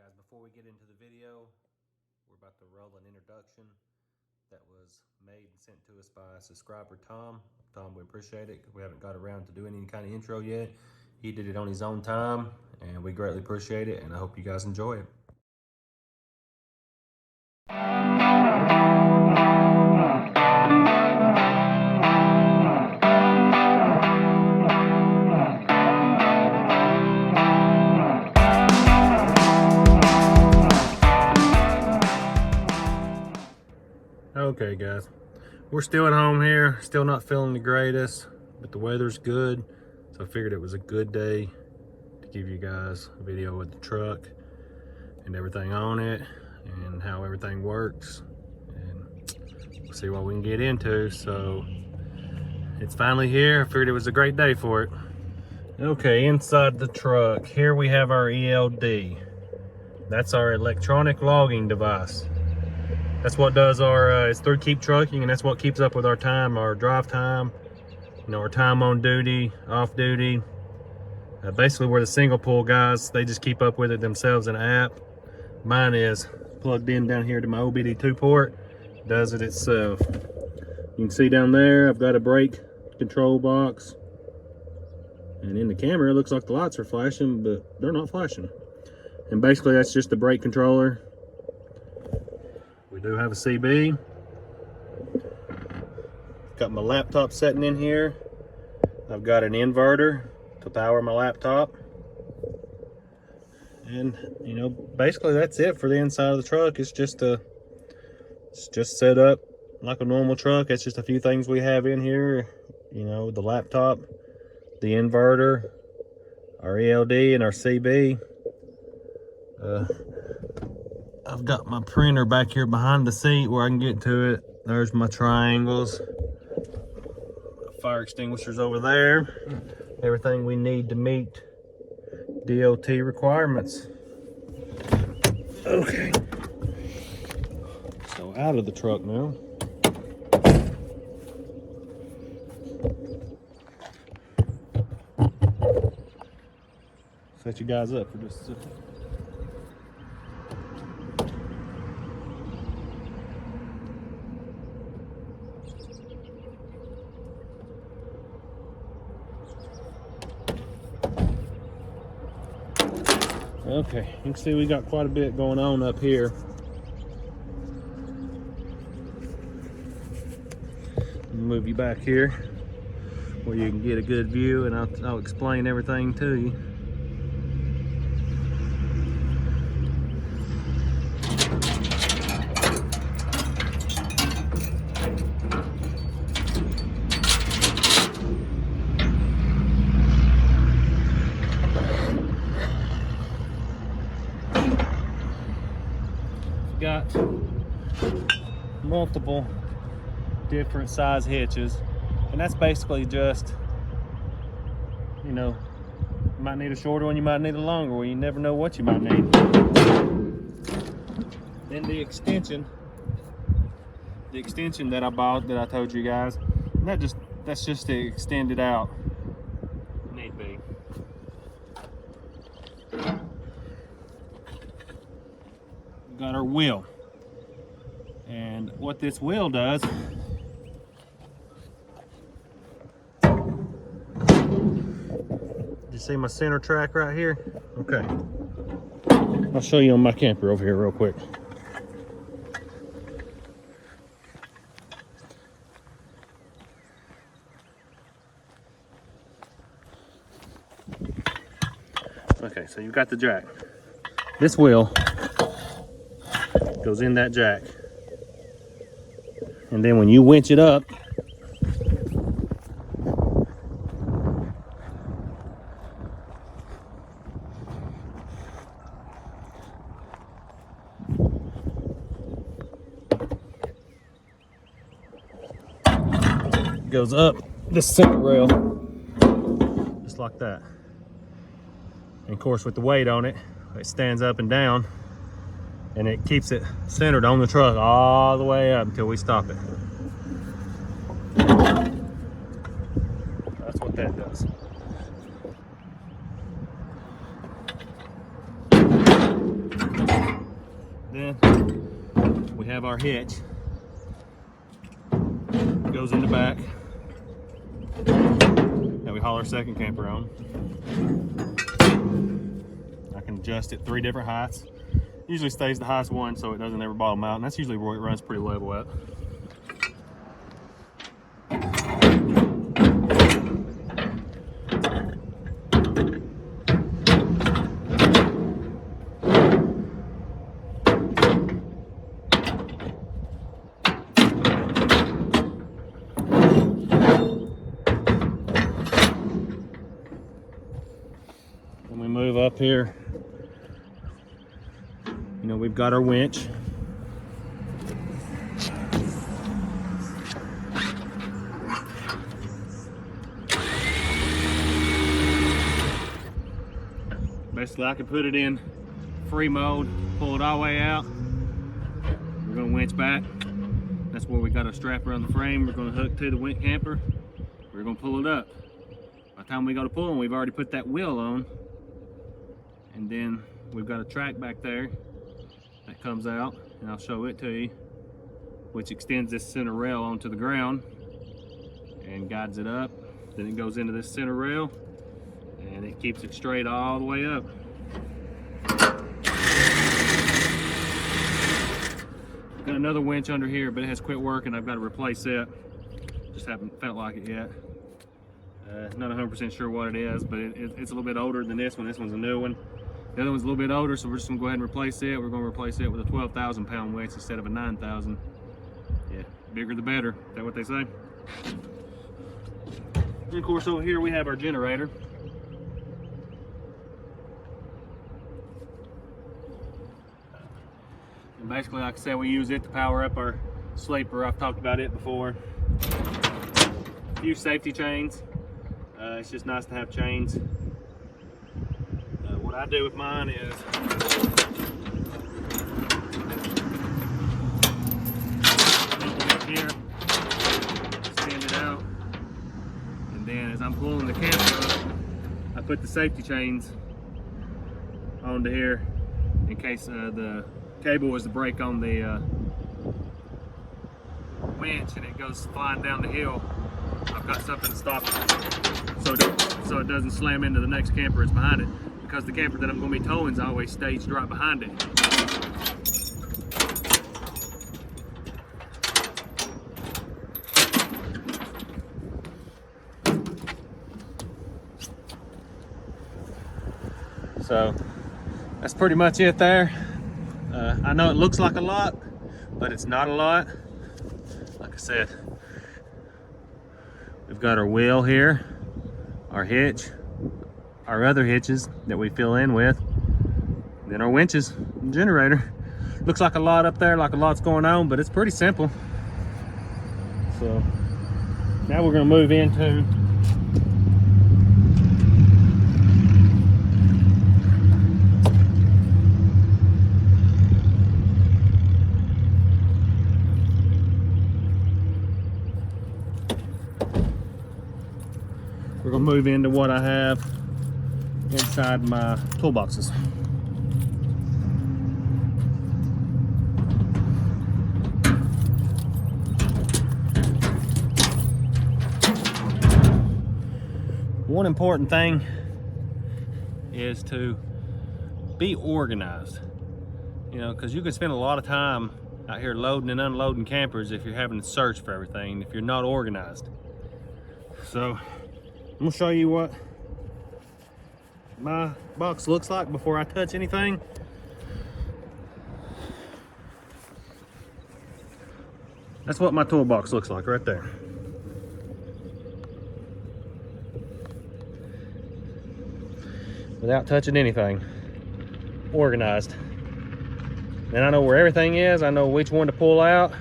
guys, before we get into the video, we're about to roll an introduction that was made and sent to us by subscriber Tom. Tom, we appreciate it because we haven't got around to doing any kind of intro yet. He did it on his own time, and we greatly appreciate it, and I hope you guys enjoy it. Okay guys, we're still at home here, still not feeling the greatest, but the weather's good, so I figured it was a good day to give you guys a video with the truck and everything on it and how everything works, and we'll see what we can get into. So it's finally here. I figured it was a great day for it. Okay, inside the truck here we have our ELD. That's our electronic logging device. That's what does our, it's through Keep Trucking, and that's what keeps up with our time, our drive time, you know, our time on duty, off duty. Basically, we're the single pull guys. They just keep up with it themselves in an app. Mine is plugged in down here to my OBD2 port, does it itself. You can see down there, I've got a brake control box. And in the camera, it looks like the lights are flashing, but they're not flashing. And basically, that's just the brake controller. We do have a CB. Got my laptop sitting in here. I've got an inverter to power my laptop. And you know, basically that's it for the inside of the truck. It's just set up like a normal truck. It's just a few things we have in here. You know, the laptop, the inverter, our ELD, and our CB. I've got my printer back here behind the seat where I can get to it. There's my triangles. Fire extinguishers over there. Everything we need to meet DOT requirements. Okay. So out of the truck now. Set you guys up for just a second. Okay, you can see we got quite a bit going on up here. Move you back here where you can get a good view, and I'll explain everything to you. Got multiple different size hitches, and that's basically just, you know, you might need a shorter one, you might need a longer one, you never know what you might need. Then the extension that I bought, that I told you guys, that's just to extend it out need be. Got our wheel, and what this wheel does, you see my center track right here? Okay, I'll show you on my camper over here real quick. Okay, so you've got the jack. This wheel goes in that jack, and then when you winch it up, it goes up this center rail just like that, and of course with the weight on it, it stands up and down, and it keeps it centered on the truck all the way up until we stop it. That's what that does. Then we have our hitch. It goes in the back that we haul our second camper on. I can adjust it 3 different heights. Usually stays the highest one so it doesn't ever bottom out, and that's usually where it runs pretty level at. When we move up here, you know, we've got our winch. Basically, I can put it in free mode, pull it all the way out. We're gonna winch back. That's where we got our strap around the frame. We're gonna hook to the winch camper. We're gonna pull it up. By the time we go to pull, we've already put that wheel on. And then we've got a track back there that comes out, and I'll show it to you, which extends this center rail onto the ground and guides it up. Then it goes into this center rail and it keeps it straight all the way up. Got another winch under here, but it has quit working. I've got to replace it. Just haven't felt like it yet. Not 100% sure what it is, but it's a little bit older than this one. This one's a new one. The other one's a little bit older, so we're just gonna go ahead and replace it. We're gonna replace it with a 12,000 pound winch instead of a 9,000. Yeah, bigger the better. Is that what they say? And of course, over here we have our generator. And basically, like I said, we use it to power up our sleeper. I've talked about it before. A few safety chains. It's just nice to have chains. What I do with mine is here, extend it out, and then as I'm pulling the camper up, I put the safety chains onto here in case the cable was to break on the winch and it goes flying down the hill. I've got something to stop it, so it doesn't slam into the next camper that's behind it. Because the camper that I'm going to be towing is always staged right behind it. So that's pretty much it there. I know it looks like a lot, but it's not a lot. Like I said, we've got our wheel here, our hitch, our other hitches that we fill in with, then our winches and generator. Looks like a lot up there, like a lot's going on, but it's pretty simple. So now we're going to move into what I have inside my toolboxes. One important thing is to be organized, you know, because you can spend a lot of time out here loading and unloading campers if you're having to search for everything, if you're not organized. So I'm gonna show you what my box looks like before I touch anything. That's what my toolbox looks like right there. Without touching anything. Organized. And I know where everything is. I know which one to pull out,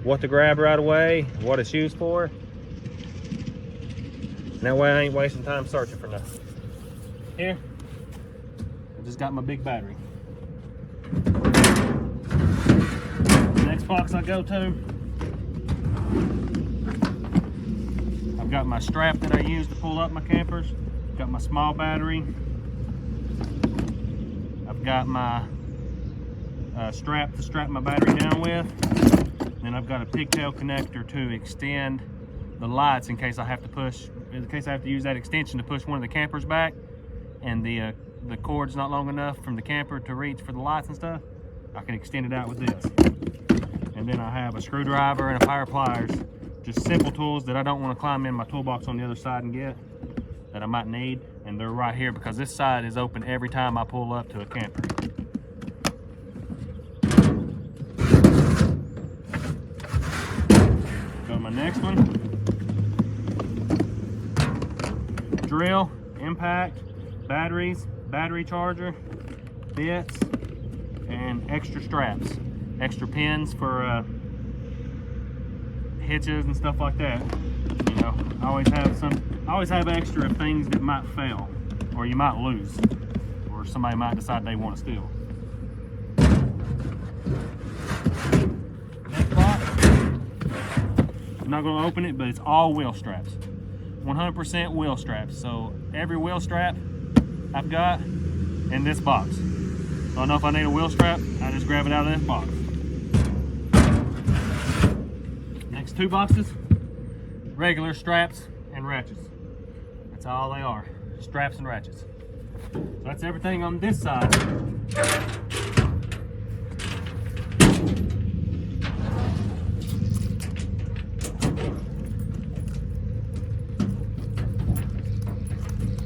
what to grab right away, what it's used for. And that way I ain't wasting time searching for nothing. Here, I just got my big battery. The next box I go to, I've got my strap that I use to pull up my campers. Got my small battery. I've got my strap to strap my battery down with. Then I've got a pigtail connector to extend the lights in case I have to use that extension to push one of the campers back, and the cord's not long enough from the camper to reach for the lights and stuff. I can extend it out with this. And then I have a screwdriver and a pair of pliers, just simple tools that I don't want to climb in my toolbox on the other side and get, that I might need. And they're right here because this side is open every time I pull up to a camper. Go to my next one. Drill, impact, batteries, battery charger, bits, and extra straps, extra pins for hitches and stuff like that. You know, I always have extra of things that might fail, or you might lose, or somebody might decide they want to steal. Next box. I'm not going to open it, but it's all wheel straps. 100% wheel straps. So every wheel strap I've got in this box. So I know if I need a wheel strap, I just grab it out of this box. Next two boxes, regular straps and ratchets. That's all they are, straps and ratchets. So that's everything on this side.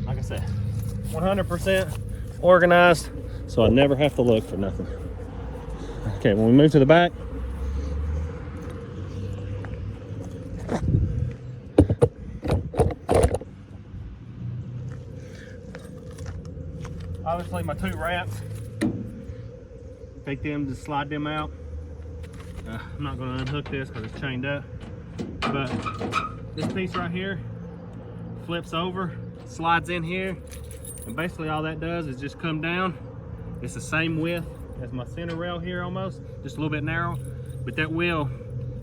Like I said, 100% organized, so I never have to look for nothing. Okay, when we move to the back, obviously my two ramps, take them to slide them out. I'm not going to unhook this because it's chained up, but this piece right here flips over, slides in here, and basically all that does is just come down. It's the same width as my center rail here, almost just a little bit narrow, but that wheel,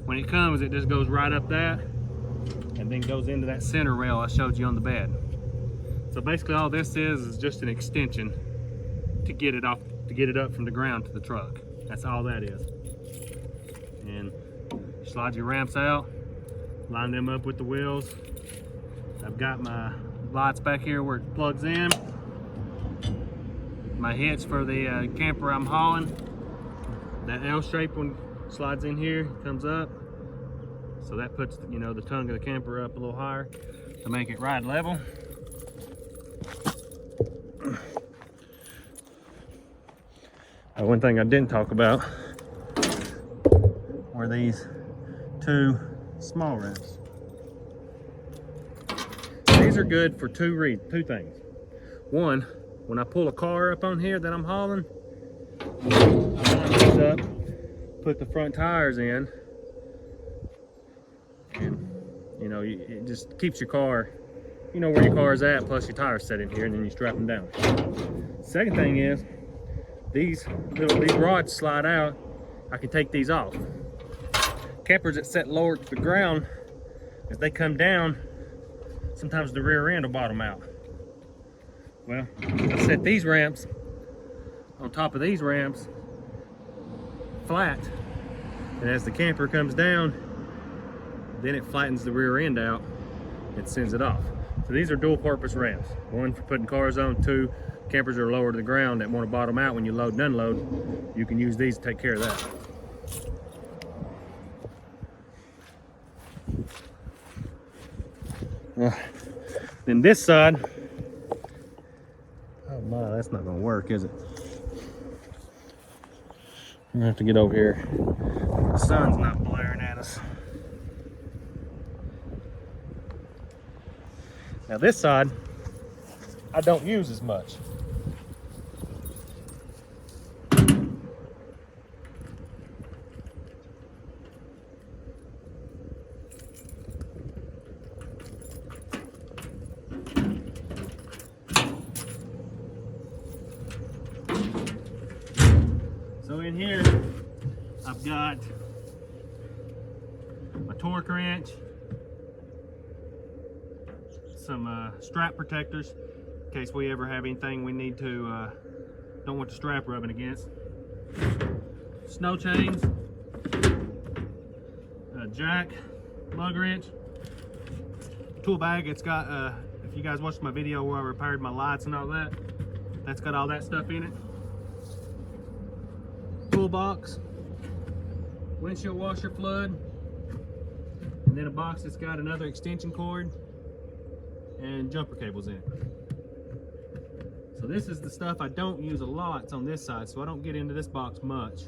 when it comes, it just goes right up that and then goes into that center rail I showed you on the bed. So basically all this is just an extension to get it off, to get it up from the ground to the truck. That's all that is. And slide your ramps out, line them up with the wheels. I've got my lights back here where it plugs in. My hitch for the camper I'm hauling. That L-shaped one slides in here, comes up. So that puts, you know, the tongue of the camper up a little higher to make it ride level. One thing I didn't talk about were these two small ramps. These are good for two things. One, when I pull a car up on here that I'm hauling, I line these up, put the front tires in, and you know, it just keeps your car, you know where your car is at, plus your tires set in here, and then you strap them down. Second thing is, these rods slide out. I can take these off. Campers that set lower to the ground, as they come down, sometimes the rear end will bottom out. Well, I set these ramps on top of these ramps flat, and as the camper comes down, then it flattens the rear end out and sends it off. So these are dual purpose ramps. One for putting cars on, two, campers that are lower to the ground that want to bottom out when you load and unload. You can use these to take care of that. Then this side, oh my, that's not gonna work, is it? I'm gonna have to get over here. The sun's not blaring at us. Now this side, I don't use as much. So in here, I've got my torque wrench, some strap protectors in case we ever have anything we need to, don't want the strap rubbing against. snow chains, a jack, lug wrench, tool bag. It's got, if you guys watched my video where I repaired my lights and all that, that's got all that stuff in it. Toolbox, windshield washer flood, and then a box that's got another extension cord and jumper cables in it. So this is the stuff I don't use a lot. It's on this side, so I don't get into this box much.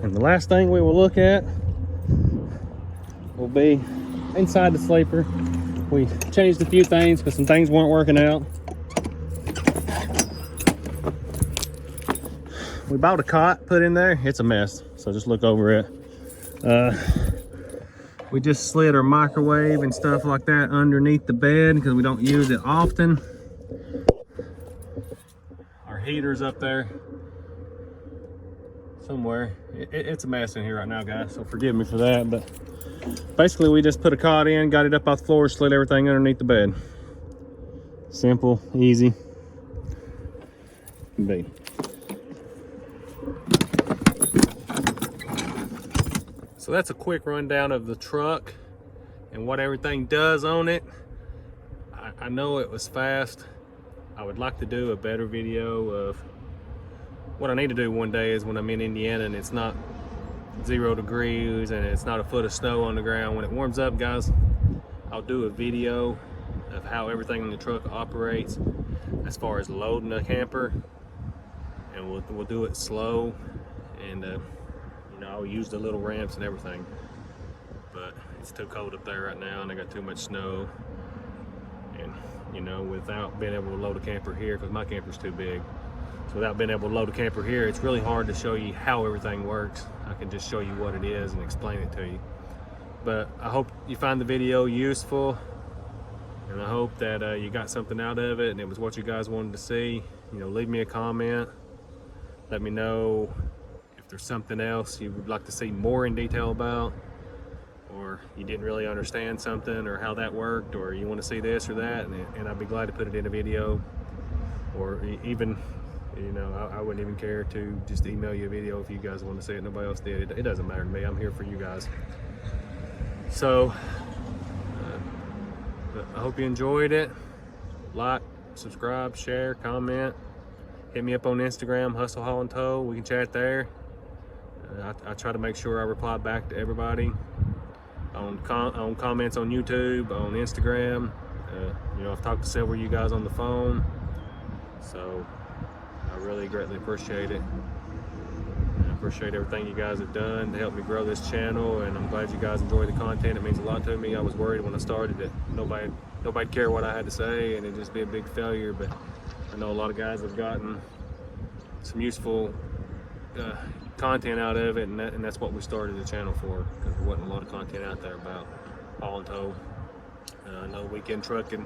And the last thing we will look at will be inside the sleeper. We changed a few things because some things weren't working out. We bought a cot, put in there. It's a mess, so just look over it. We just slid our microwave and stuff like that underneath the bed because we don't use it often. Our heater's up there somewhere. It's a mess in here right now, guys, so forgive me for that. But basically, we just put a cot in, got it up off the floor, slid everything underneath the bed. Simple, easy. Can be. So that's a quick rundown of the truck and what everything does on it. I know it was fast. I would like to do a better video of what I need to do one day is when I'm in Indiana and it's not 0 degrees and it's not a foot of snow on the ground. When it warms up, guys, I'll do a video of how everything in the truck operates as far as loading a camper, and we'll do it slow, and you know, I'll use the little ramps and everything. But it's too cold up there right now and I got too much snow, and you know, without being able to load a camper here, because my camper's too big, so without being able to load a camper here, it's really hard to show you how everything works. I can just show you what it is and explain it to you. But I hope you find the video useful, and I hope that you got something out of it and it was what you guys wanted to see. You know, leave me a comment, let me know if there's something else you would like to see more in detail about, or you didn't really understand something or how that worked, or you want to see this or that, and I'd be glad to put it in a video. Or even, you know, I wouldn't even care to just email you a video if you guys want to see it. Nobody else did. It doesn't matter to me. I'm here for you guys. So I hope you enjoyed it. Like, subscribe, share, comment. Hit me up on Instagram, Hustle Haul and Tow. We can chat there. I try to make sure I reply back to everybody on comments on YouTube, on Instagram. You know, I've talked to several of you guys on the phone, so I really greatly appreciate it. I appreciate everything you guys have done to help me grow this channel, and I'm glad you guys enjoy the content. It means a lot to me. I was worried when I started that nobody'd care what I had to say and it'd just be a big failure, but I know a lot of guys have gotten some useful content out of it, and that's what we started the channel for, because there wasn't a lot of content out there about haul and tow. I know Weekend Trucking,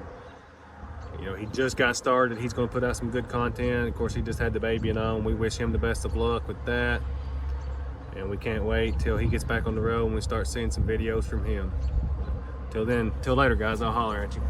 you know, he just got started. He's going to put out some good content. Of course, he just had the baby and all. We wish him the best of luck with that, and we can't wait till he gets back on the road and we start seeing some videos from him. Till then, till later, guys. I'll holler at you.